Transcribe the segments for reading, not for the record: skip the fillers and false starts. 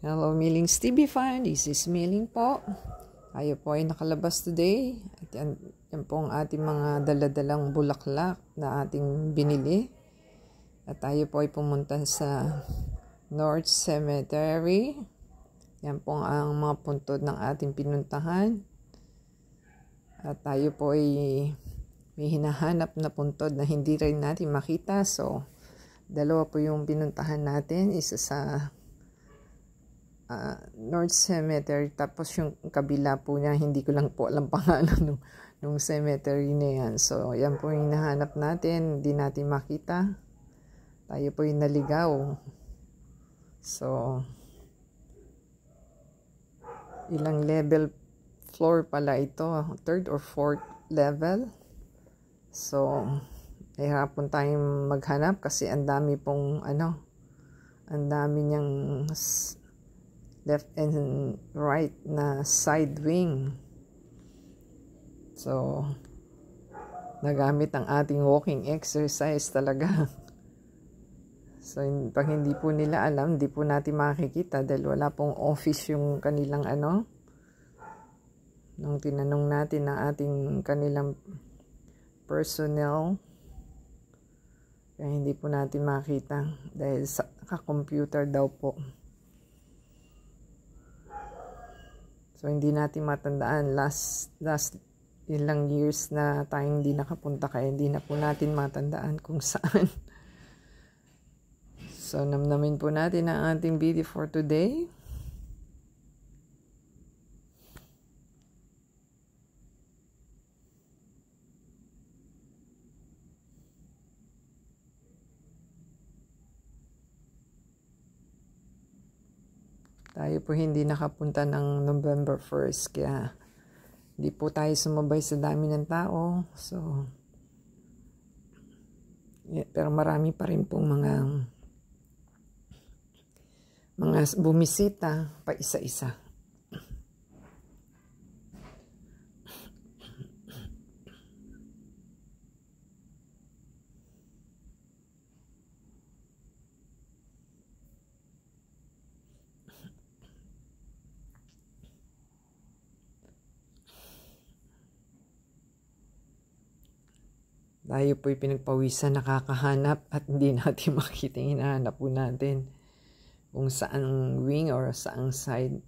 Hello, Millings TV fan. This is Milling po. Tayo po ay nakalabas today. At yan po ang ating mga daladalang bulaklak na ating binili. At tayo po ay pumunta sa North Cemetery. Yan po ang mga puntod ng ating pinuntahan. At tayo po ay may hinahanap na puntod na hindi rin natin makita. So, dalawa po yung pinuntahan natin. Isa sa North Cemetery, tapos yung kabila po niya, hindi ko lang po alam pangalan nung cemetery na yan. So, yan po yung hinahanap natin, hindi natin makita. Tayo po yung naligaw. So, ilang level floor pala ito, 3rd or 4th level. So, hihirapon tayong maghanap kasi ang dami pong ang dami niyang left and right na side wing. So, nagamit ang ating walking exercise talaga. So, pag hindi po nila alam, hindi po natin makikita dahil wala pong office yung kanilang nung tinanong natin ng ating kanilang personnel. Kaya hindi po natin makita dahil sa computer daw po. So, hindi natin matandaan. Last ilang years na tayong hindi nakapunta kaya hindi na po natin matandaan kung saan. So, namnamin po natin ang ating video for today. Tayo po hindi nakapunta ng November 1st, kaya hindi po tayo sumabay sa dami ng tao. So, yeah, pero marami pa rin pong mga bumisita pa isa-isa. Tayo po'y pinagpawisan, nakakahanap at hindi natin makita yung hinahanap po natin. Kung saan wing or saan side.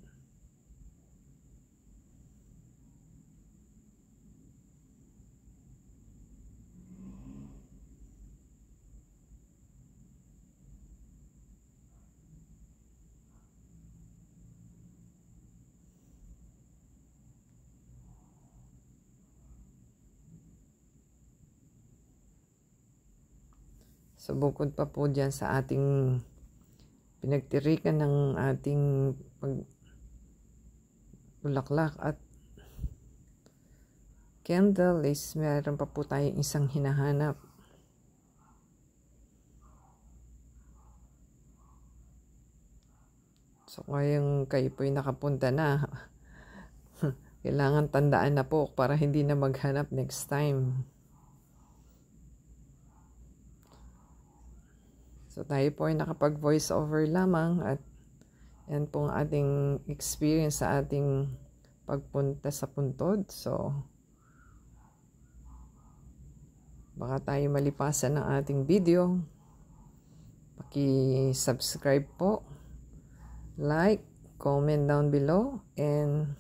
So, bukod pa po dyan sa ating pinagtirikan ng ating bulaklak at candle is meron pa po tayong isang hinahanap. So, kung kayo po'y nakapunta na, kailangan tandaan na po para hindi na maghanap next time. So, tayo po ay nakapag-voice over lamang at yan pong ating experience sa ating pagpunta sa puntod. So, baka tayo malipasan ng ating video. Paki-subscribe po, like, comment down below, and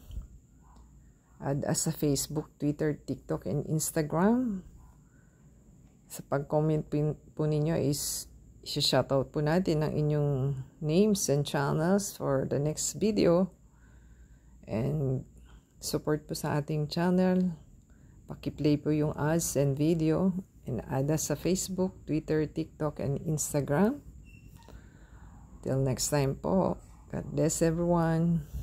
add us sa Facebook, Twitter, TikTok, and Instagram. Sa pag-comment po ninyo is shoutout po natin ang inyong names and channels for the next video. And support po sa ating channel. Paki-play po yung ads and video. And add us sa Facebook, Twitter, TikTok, and Instagram. Till next time po. God bless everyone.